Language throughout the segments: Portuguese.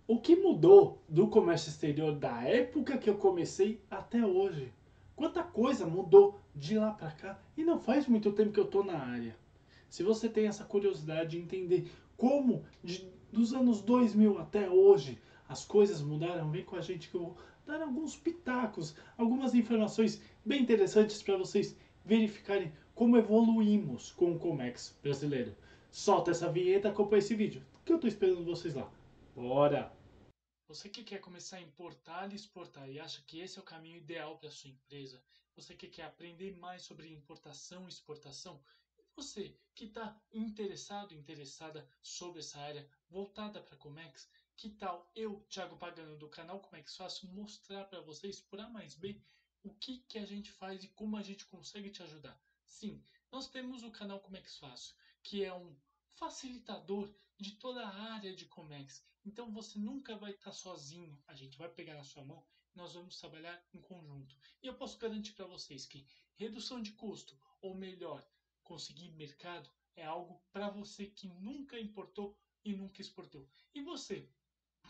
O que mudou do comércio exterior da época que eu comecei até hoje? Quanta coisa mudou de lá para cá e não faz muito tempo que eu tô na área. Se você tem essa curiosidade de entender como dos anos 2000 até hoje as coisas mudaram, vem com a gente que eu vou dar alguns pitacos, algumas informações bem interessantes para vocês verificarem como evoluímos com o Comex brasileiro. Solta essa vinheta, acompanha esse vídeo, que eu tô esperando vocês lá. Bora! Você que quer começar a importar e exportar e acha que esse é o caminho ideal para sua empresa, você que quer aprender mais sobre importação e exportação, e você que está interessado, interessada sobre essa área voltada para Comex, que tal eu, Thiago Pagano, do canal Comex Fácil, mostrar para vocês por A mais B o que a gente faz e como a gente consegue te ajudar? Sim, nós temos o canal Comex Fácil, que é um facilitador de toda a área de Comex. Então você nunca vai estar sozinho. A gente vai pegar na sua mão e nós vamos trabalhar em conjunto. E eu posso garantir para vocês que redução de custo, ou melhor, conseguir mercado, é algo para você que nunca importou e nunca exportou. E você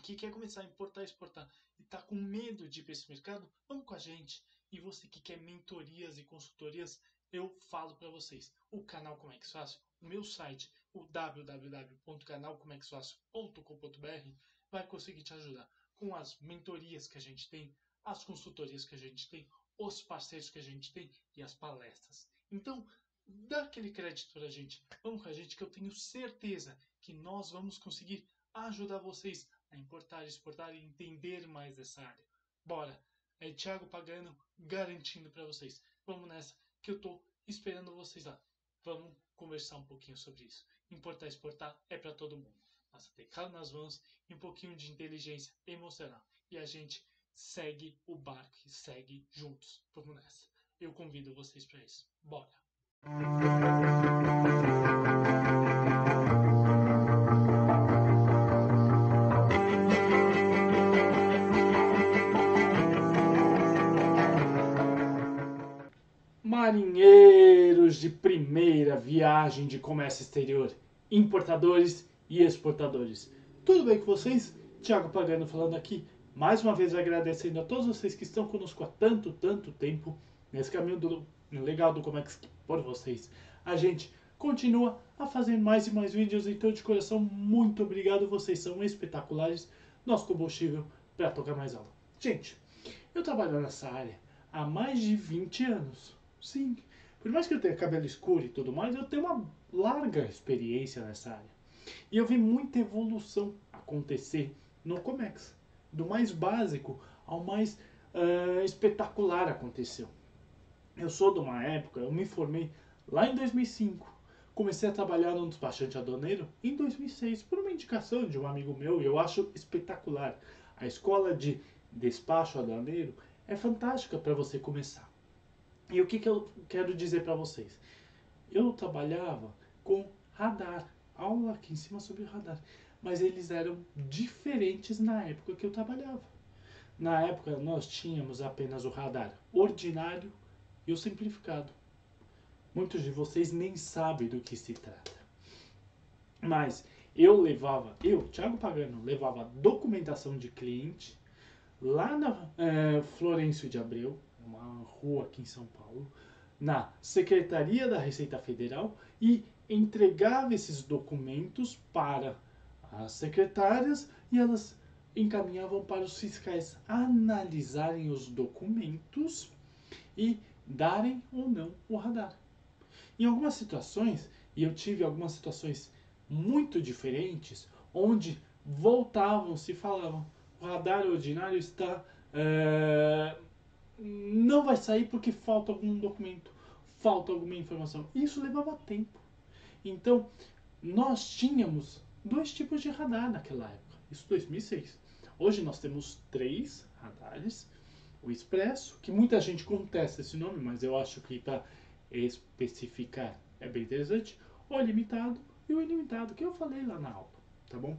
que quer começar a importar e exportar e está com medo de ir para esse mercado, vamos com a gente. E você que quer mentorias e consultorias, eu falo para vocês. O canal Como é que Fácil, o meu site, o www.canalcomexfácil.com.br, vai conseguir te ajudar com as mentorias que a gente tem, as consultorias que a gente tem, os parceiros que a gente tem e as palestras. Então, dá aquele crédito para a gente. Vamos com a gente que eu tenho certeza que nós vamos conseguir ajudar vocês a importar, exportar e entender mais dessa área. Bora! É Thiago Pagano garantindo para vocês. Vamos nessa que eu tô esperando vocês lá. Vamos conversar um pouquinho sobre isso. Importar e exportar é para todo mundo. Basta ter calma nas mãos e um pouquinho de inteligência emocional. E a gente segue o barco e segue juntos. Vamos nessa. Eu convido vocês para isso. Bora! Marinheiros de primeira viagem de comércio exterior, importadores e exportadores. Tudo bem com vocês? Thiago Pagano falando aqui, mais uma vez agradecendo a todos vocês que estão conosco há tanto tempo nesse caminho legal do Comex por vocês. A gente continua a fazer mais e mais vídeos, então de coração, muito obrigado, vocês são espetaculares, nosso combustível para tocar mais alto. Gente, eu trabalho nessa área há mais de 20 anos. Sim, por mais que eu tenha cabelo escuro e tudo mais, eu tenho uma larga experiência nessa área. E eu vi muita evolução acontecer no Comex. Do mais básico ao mais espetacular aconteceu. Eu sou de uma época, eu me formei lá em 2005. Comecei a trabalhar no despachante aduaneiro em 2006, por uma indicação de um amigo meu, e eu acho espetacular. A escola de despacho aduaneiro é fantástica para você começar. E o que eu quero dizer para vocês? Eu trabalhava com radar, aula aqui em cima sobre radar, mas eles eram diferentes na época que eu trabalhava. Na época nós tínhamos apenas o radar ordinário e o simplificado. Muitos de vocês nem sabem do que se trata. Mas Thiago Pagano, levava documentação de cliente lá na Florencio de Abreu, uma rua aqui em São Paulo, na Secretaria da Receita Federal e entregava esses documentos para as secretárias e elas encaminhavam para os fiscais analisarem os documentos e darem ou não o radar. Em algumas situações, e eu tive algumas situações muito diferentes, onde voltavam-se e falavam: o radar ordinário está. Não vai sair porque falta algum documento, falta alguma informação. Isso levava tempo. Então, nós tínhamos dois tipos de radar naquela época, isso em 2006. Hoje nós temos três radares: o expresso, que muita gente contesta esse nome, mas eu acho que para especificar é bem interessante, o limitado e o ilimitado, que eu falei lá na aula, tá bom?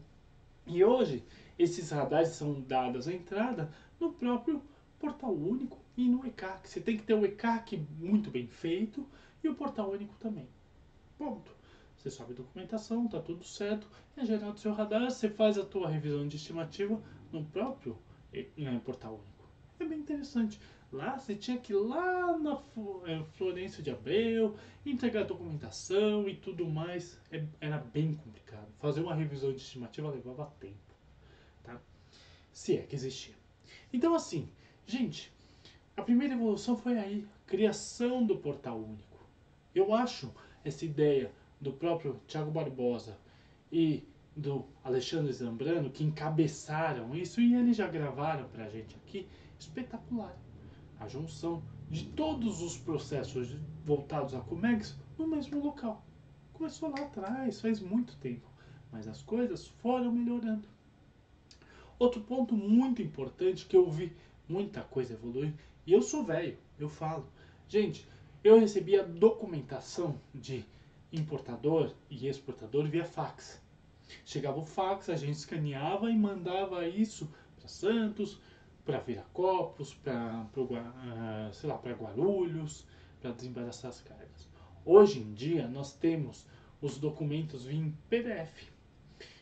E hoje esses radares são dados a entrada no próprio portal único e no ECAC. Você tem que ter o ECAC muito bem feito e o portal único também. Ponto. você sobe a documentação, tá tudo certo, é gerado seu radar, você faz a tua revisão de estimativa no próprio portal único. É bem interessante. Lá você tinha que ir lá na Florencio de Abreu, entregar a documentação e tudo mais. Era bem complicado. Fazer uma revisão de estimativa levava tempo, tá? Se é que existia. Então assim, gente, a primeira evolução foi aí, a criação do portal único. Eu acho essa ideia do próprio Thiago Barbosa e do Alexandre Zambrano, que encabeçaram isso, e eles já gravaram pra gente aqui, espetacular. A junção de todos os processos voltados a Comex no mesmo local. Começou lá atrás, faz muito tempo, mas as coisas foram melhorando. Outro ponto muito importante que eu vi muita coisa evoluir, e eu sou velho, eu falo. Gente, eu recebia documentação de importador e exportador via fax. Chegava o fax, a gente escaneava e mandava isso para Santos, para Viracopos, para Guarulhos, para desembaraçar as cargas. Hoje em dia nós temos os documentos em PDF.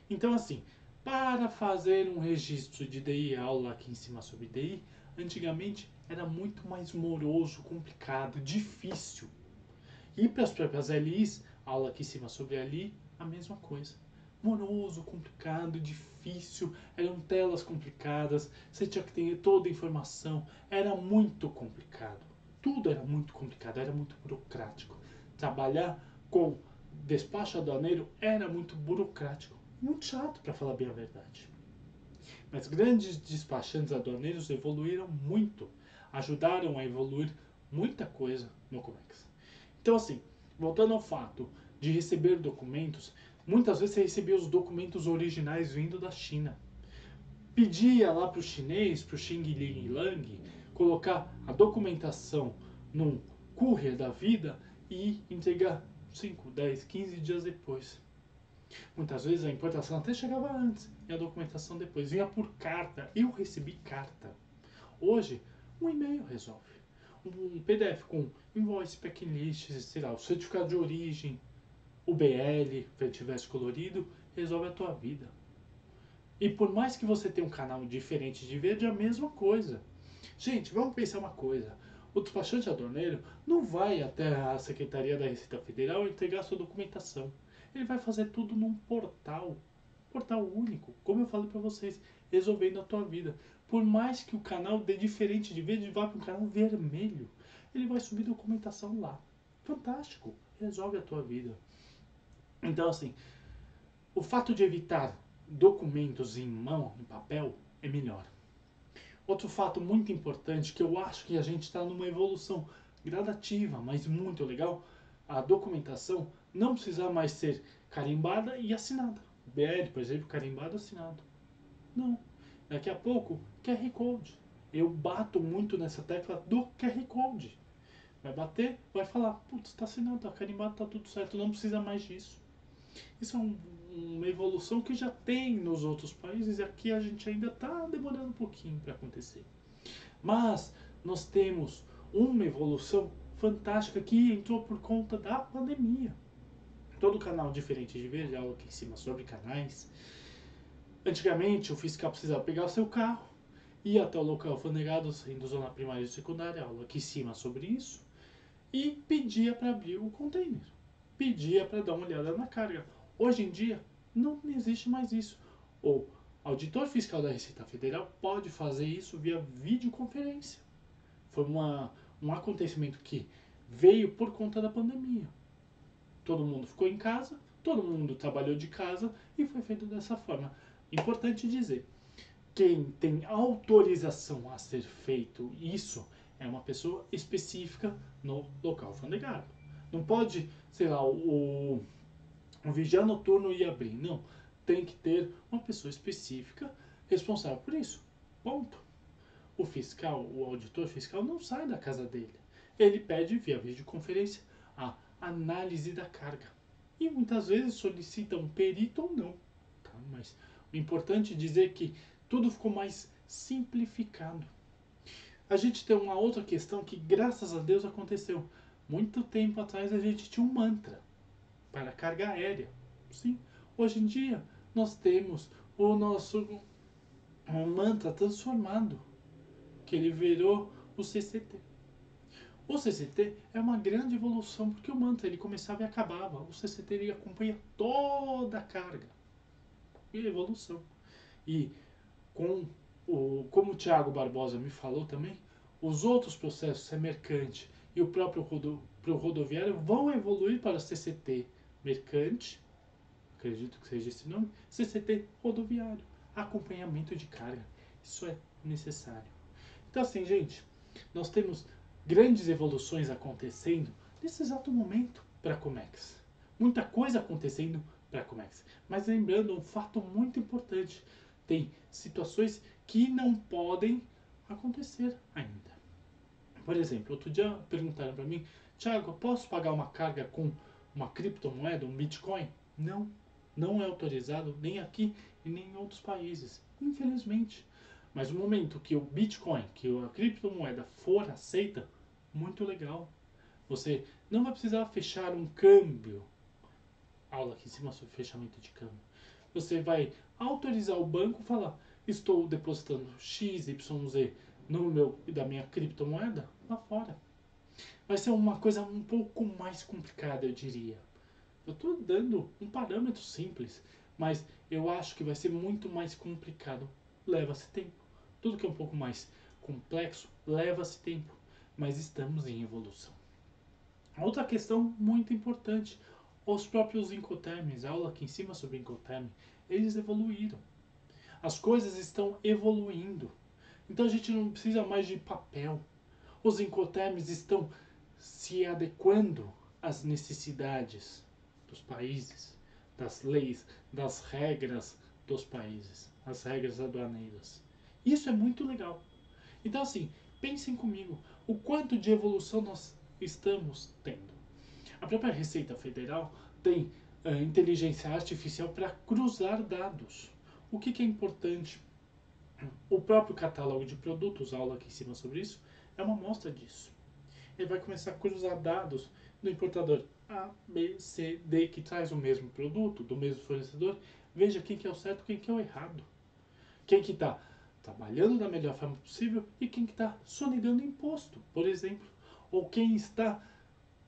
Então assim, para fazer um registro de DI, aula aqui em cima sobre DI, antigamente era muito mais moroso, complicado, difícil. E para as próprias LIs, aula aqui em cima sobre LI, a mesma coisa. Moroso, complicado, difícil, eram telas complicadas, você tinha que ter toda a informação, era muito complicado. Tudo era muito complicado, era muito burocrático. Trabalhar com despacho aduaneiro era muito burocrático, muito chato, para falar bem a verdade. Mas grandes despachantes aduaneiros evoluíram muito, ajudaram a evoluir muita coisa no Comex. Então assim, voltando ao fato de receber documentos, muitas vezes você recebia os documentos originais vindo da China. Pedia lá para o chinês, para o Xing Ling Lang, colocar a documentação num courier da vida e entregar 5, 10, 15 dias depois. Muitas vezes a importação até chegava antes e a documentação depois. Vinha por carta. Eu recebi carta. Hoje, um e-mail resolve. Um PDF com invoice, packlist, sei lá, o certificado de origem, o BL, se tivesse colorido, resolve a tua vida. E por mais que você tenha um canal diferente de verde, é a mesma coisa. Gente, vamos pensar uma coisa. O despachante aduaneiro não vai até a Secretaria da Receita Federal entregar sua documentação. Ele vai fazer tudo num portal único, como eu falei para vocês, resolvendo a tua vida. Por mais que o canal dê diferente de verde, vá para um canal vermelho, ele vai subir documentação lá. Fantástico, resolve a tua vida. Então assim, o fato de evitar documentos em mão, em papel, é melhor. Outro fato muito importante, que eu acho que a gente está numa evolução gradativa, mas muito legal, a documentação não precisa mais ser carimbada e assinada. O BL, por exemplo, carimbado e assinado. Não. Daqui a pouco, QR Code. Eu bato muito nessa tecla do QR Code. Vai bater, vai falar, putz, está assinado, está carimbado, está tudo certo, não precisa mais disso. Isso é uma evolução que já tem nos outros países e aqui a gente ainda está demorando um pouquinho para acontecer. Mas nós temos uma evolução fantástica que entrou por conta da pandemia. Todo canal diferente de ver, já aqui em cima sobre canais. Antigamente o fiscal precisava pegar o seu carro, ir até o local alfanegado, sendo zona primária e secundária, aula aqui em cima sobre isso, e pedia para abrir o container. Pedia para dar uma olhada na carga. Hoje em dia não existe mais isso. O auditor fiscal da Receita Federal pode fazer isso via videoconferência. Foi um acontecimento que veio por conta da pandemia. Todo mundo ficou em casa, todo mundo trabalhou de casa e foi feito dessa forma. Importante dizer, quem tem autorização a ser feito isso é uma pessoa específica no local alfandegário. Não pode, sei lá, o vigia noturno ir abrir. Não. Tem que ter uma pessoa específica responsável por isso. Ponto. O fiscal, o auditor fiscal não sai da casa dele. Ele pede via videoconferência a análise da carga. E muitas vezes solicita um perito ou não. Tá? Mas o importante é dizer que tudo ficou mais simplificado. A gente tem uma outra questão que, graças a Deus, aconteceu. Muito tempo atrás a gente tinha um mantra. para carga aérea. Sim, hoje em dia nós temos o nosso manta transformado, que ele virou o CCT. O CCT é uma grande evolução, porque o manta ele começava e acabava. O CCT ele acompanha toda a carga. E evolução. E como o Thiago Barbosa me falou também, os outros processos, é mercante e o próprio rodoviário, vão evoluir para CCT mercante, acredito que seja esse nome, CCT rodoviário, acompanhamento de carga. Isso é necessário. Então assim, gente, nós temos grandes evoluções acontecendo nesse exato momento para a Comex. Muita coisa acontecendo para a Comex. Mas lembrando um fato muito importante, tem situações que não podem acontecer ainda. Por exemplo, outro dia perguntaram para mim, Thiago, eu posso pagar uma carga com uma criptomoeda, um Bitcoin? Não, não é autorizado nem aqui e nem em outros países, infelizmente. Mas no momento que o Bitcoin, que a criptomoeda for aceita, muito legal. Você não vai precisar fechar um câmbio. Aula aqui em cima sobre fechamento de câmbio. Você vai autorizar o banco a falar, estou depositando XYZ no meu da minha criptomoeda lá fora. Vai ser uma coisa um pouco mais complicada, eu diria. Eu estou dando um parâmetro simples, mas eu acho que vai ser muito mais complicado. Leva-se tempo. Tudo que é um pouco mais complexo leva-se tempo, mas estamos em evolução. Outra questão muito importante, os próprios Incoterms, a aula aqui em cima sobre Incoterm, eles evoluíram. As coisas estão evoluindo. Então a gente não precisa mais de papel. Os Incoterms estão se adequando às necessidades dos países, das leis, das regras dos países, as regras aduaneiras. Isso é muito legal. Então assim, pensem comigo, o quanto de evolução nós estamos tendo. A própria Receita Federal tem inteligência artificial para cruzar dados. O que é importante? O próprio catálogo de produtos, aula aqui em cima sobre isso, é uma amostra disso. Ele vai começar a cruzar dados do importador A, B, C, D, que traz o mesmo produto, do mesmo fornecedor. Veja quem que é o certo, quem que é o errado. Quem que está trabalhando da melhor forma possível e quem que está sonegando imposto, por exemplo. Ou quem está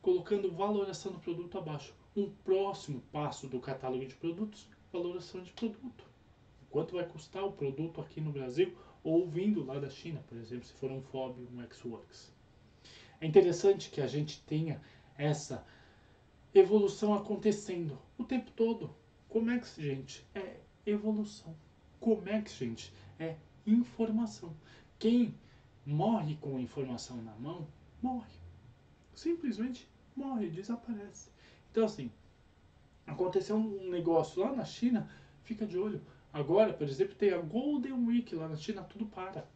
colocando valoração do produto abaixo. Um próximo passo do catálogo de produtos, valoração de produto. Quanto vai custar o produto aqui no Brasil ou vindo lá da China, por exemplo, se for um FOB, um Xworks. É interessante que a gente tenha essa evolução acontecendo o tempo todo. Comex, gente, é evolução. Comex, gente, é informação. Quem morre com informação na mão, morre. Simplesmente morre, desaparece. Então assim, aconteceu um negócio lá na China, fica de olho. Agora, por exemplo, tem a Golden Week lá na China, tudo para.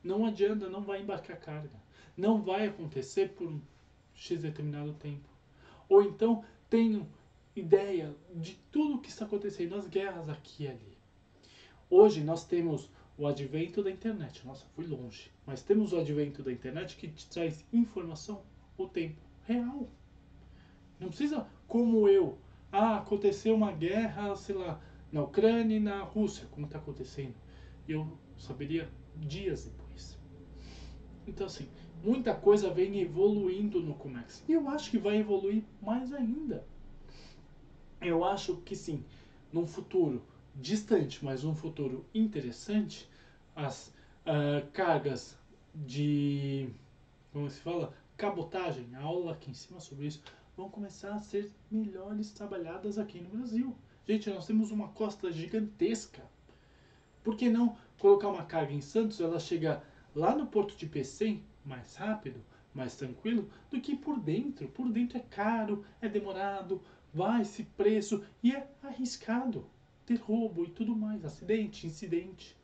Não adianta, não vai embarcar carga. Não vai acontecer por um X determinado tempo. Ou então tenham ideia de tudo o que está acontecendo, as guerras aqui e ali. Hoje nós temos o advento da internet. Nossa, fui longe. Mas temos o advento da internet que te traz informação o tempo real. Não precisa como eu. Aconteceu uma guerra, sei lá, na Ucrânia e na Rússia, como está acontecendo. Eu saberia dias depois. Então assim, muita coisa vem evoluindo no Comex. E eu acho que vai evoluir mais ainda. Eu acho que sim, num futuro distante, mas um futuro interessante, as cargas de, como se fala, cabotagem, a aula aqui em cima sobre isso, vão começar a ser melhores trabalhadas aqui no Brasil. Gente, nós temos uma costa gigantesca. Por que não colocar uma carga em Santos, ela chega lá no porto de Pecém mais rápido, mais tranquilo, do que por dentro? Por dentro é caro, é demorado, vai esse preço e é arriscado ter roubo e tudo mais, acidente, incidente.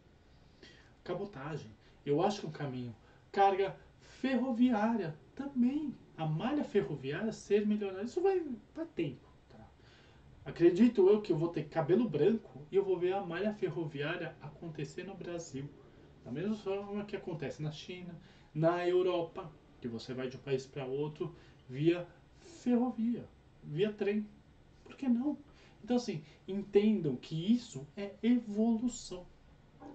Cabotagem, eu acho que é um caminho. Carga ferroviária também. A malha ferroviária ser melhorada, isso vai tempo. Tá? Acredito eu que eu vou ter cabelo branco e eu vou ver a malha ferroviária acontecer no Brasil. Da mesma forma que acontece na China, na Europa, que você vai de um país para outro via ferrovia, via trem. que não? Então, assim, entendam que isso é evolução.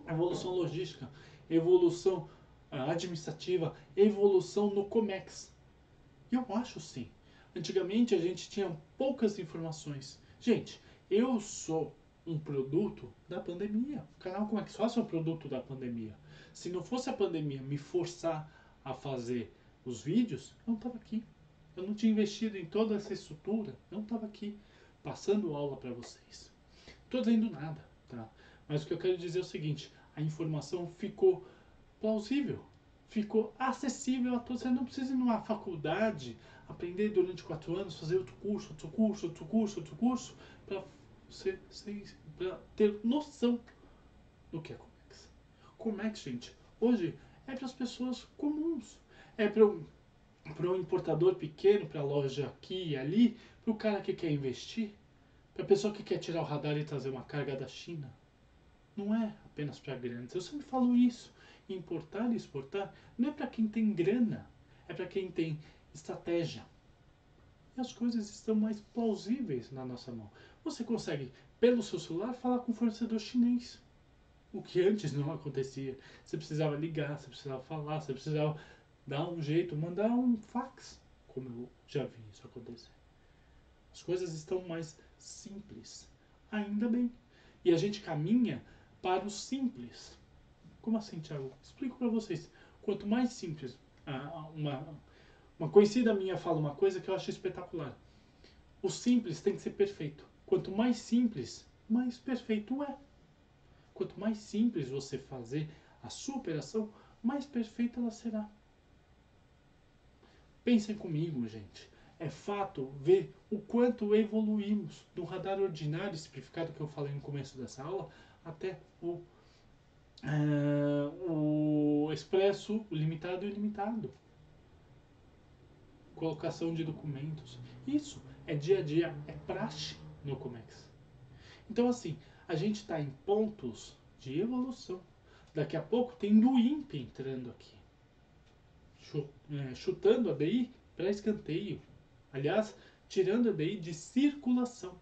Evolução logística, evolução administrativa, evolução no Comex. Eu acho sim. Antigamente a gente tinha poucas informações. Gente, eu sou um produto da pandemia. O canal Como é que Fácil é um produto da pandemia. Se não fosse a pandemia me forçar a fazer os vídeos, eu não estava aqui. Eu não tinha investido em toda essa estrutura, eu não estava aqui passando aula para vocês. Estou dizendo nada, tá? Mas o que eu quero dizer é o seguinte: a informação ficou plausível, ficou acessível a todos. Você não precisa ir numa faculdade, aprender durante 4 anos, fazer outro curso, outro curso, outro curso, outro curso, para ter noção do que é Comex. Comex, gente, hoje é para as pessoas comuns. É para um importador pequeno, para a loja aqui e ali, para o cara que quer investir, para a pessoa que quer tirar o radar e trazer uma carga da China. Não é apenas para grandes. Eu sempre falo isso. Importar e exportar não é para quem tem grana, é para quem tem estratégia. E as coisas estão mais plausíveis na nossa mão. Você consegue, pelo seu celular, falar com o fornecedor chinês. O que antes não acontecia. Você precisava ligar, você precisava falar, você precisava dar um jeito, mandar um fax, como eu já vi isso acontecer. As coisas estão mais simples. Ainda bem. E a gente caminha para o simples. Como assim, Thiago? Explico para vocês. Quanto mais simples, uma conhecida minha fala uma coisa que eu acho espetacular. O simples tem que ser perfeito. Quanto mais simples, mais perfeito é. Quanto mais simples você fazer a sua operação, mais perfeita ela será. Pensem comigo, gente. É fato ver o quanto evoluímos do radar ordinário simplificado que eu falei no começo dessa aula até o expresso, o limitado e o ilimitado. Colocação de documentos. Isso é dia a dia, é praxe no Comex. Então, assim, a gente está em pontos de evolução. Daqui a pouco tem do INPE entrando aqui, chutando a BI para escanteio. Aliás, tirando a BI de circulação.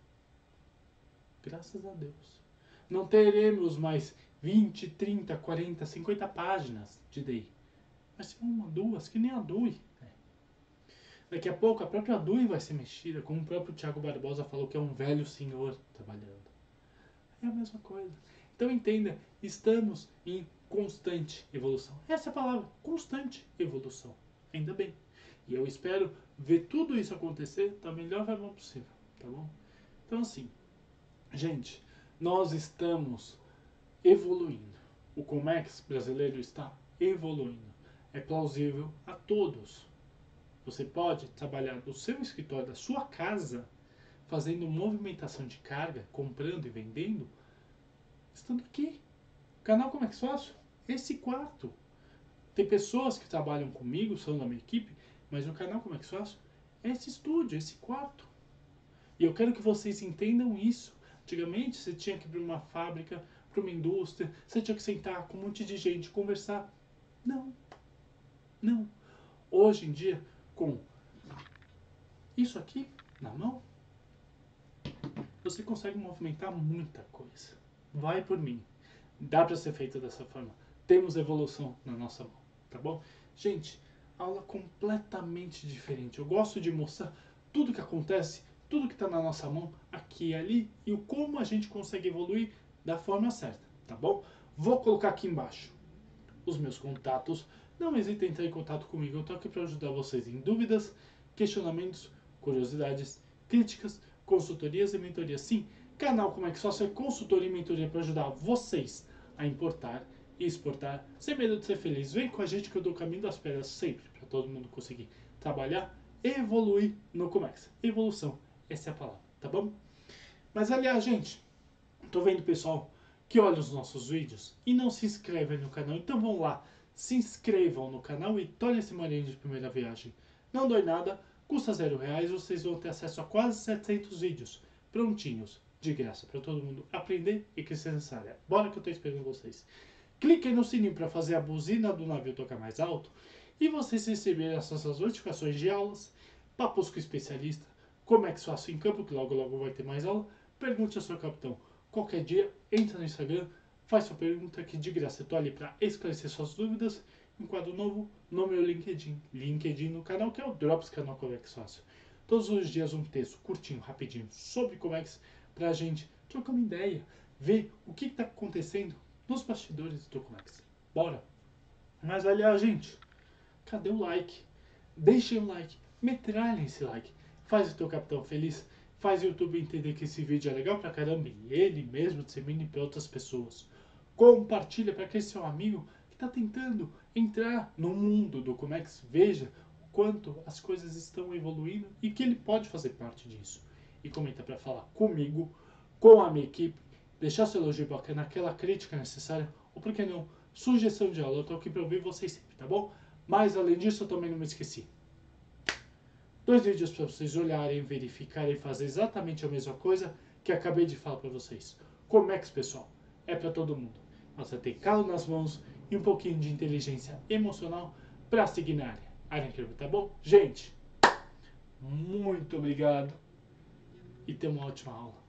Graças a Deus. Não teremos mais 20, 30, 40, 50 páginas de DI. Vai ser uma, duas, que nem a DUI. Daqui a pouco a própria DUI vai ser mexida, como o próprio Thiago Barbosa falou que é um velho senhor trabalhando. É a mesma coisa. Então entenda, estamos em constante evolução. Essa é a palavra, constante evolução. Ainda bem. E eu espero ver tudo isso acontecer da melhor forma possível, tá bom? Então assim, gente, nós estamos evoluindo. O Comex brasileiro está evoluindo. É plausível a todos. Você pode trabalhar do seu escritório, da sua casa, fazendo movimentação de carga, comprando e vendendo, estando aqui. O canal Como é que faço? Esse quarto. Tem pessoas que trabalham comigo, são da minha equipe, mas o canal Como é que faço? É esse estúdio, esse quarto. E eu quero que vocês entendam isso. Antigamente você tinha que ir para uma fábrica, para uma indústria, você tinha que sentar com um monte de gente, conversar. Não. Não. Hoje em dia, com isso aqui na mão, você consegue movimentar muita coisa. Vai por mim. Dá para ser feito dessa forma. Temos evolução na nossa mão, tá bom? Gente, aula completamente diferente. Eu gosto de mostrar tudo que acontece, tudo que está na nossa mão, aqui e ali, e o como a gente consegue evoluir da forma certa, tá bom? Vou colocar aqui embaixo os meus contatos. Não hesitem em entrar em contato comigo. Eu estou aqui para ajudar vocês em dúvidas, questionamentos, curiosidades, críticas, consultorias e mentorias. Sim, canal Como é que Fácil é consultoria e mentoria para ajudar vocês a importar e exportar sem medo de ser feliz. Vem com a gente que eu dou o caminho das pedras sempre para todo mundo conseguir trabalhar e evoluir no Comex. Evolução, essa é a palavra, tá bom? Mas aliás, gente, tô vendo pessoal que olha os nossos vídeos e não se inscrevem no canal. Então vão lá, se inscrevam no canal e tornem-se marinho de primeira viagem. Não dói nada, custa R$0, vocês vão ter acesso a quase 700 vídeos prontinhos, de graça, para todo mundo aprender e crescer nessa área. Bora que eu estou esperando vocês. Cliquem no sininho para fazer a buzina do navio tocar mais alto e vocês receberem essas notificações de aulas, papos com especialista, como é que faço em campo, que logo logo vai ter mais aula. Pergunte ao seu capitão. Qualquer dia, entra no Instagram, faz sua pergunta que de graça eu tô ali para esclarecer suas dúvidas. Um quadro novo no meu LinkedIn no canal, que é o Drops Canal Comex Fácil. Todos os dias um texto curtinho, rapidinho, sobre Comex, pra gente trocar uma ideia, ver o que está acontecendo nos bastidores do Comex. Bora! Mas aliás, gente, cadê o like? Deixem o like, metralhem esse like, faz o teu capitão feliz, faz o YouTube entender que esse vídeo é legal pra caramba e ele mesmo dissemine para outras pessoas. Compartilha para aquele seu amigo que está tentando entrar no mundo do Comex, veja o quanto as coisas estão evoluindo e que ele pode fazer parte disso. E comenta para falar comigo, com a minha equipe, deixar seu elogio bacana, aquela crítica necessária, ou por que não, sugestão de aula, eu tô aqui para ouvir vocês sempre, tá bom? Mas além disso, eu também não me esqueci. 2 vídeos para vocês olharem, verificarem e fazer exatamente a mesma coisa que acabei de falar para vocês. Comex, pessoal, é para todo mundo. Você tem calo nas mãos e um pouquinho de inteligência emocional para seguir na área. Área incrível, tá bom? Gente, muito obrigado e tenha uma ótima aula.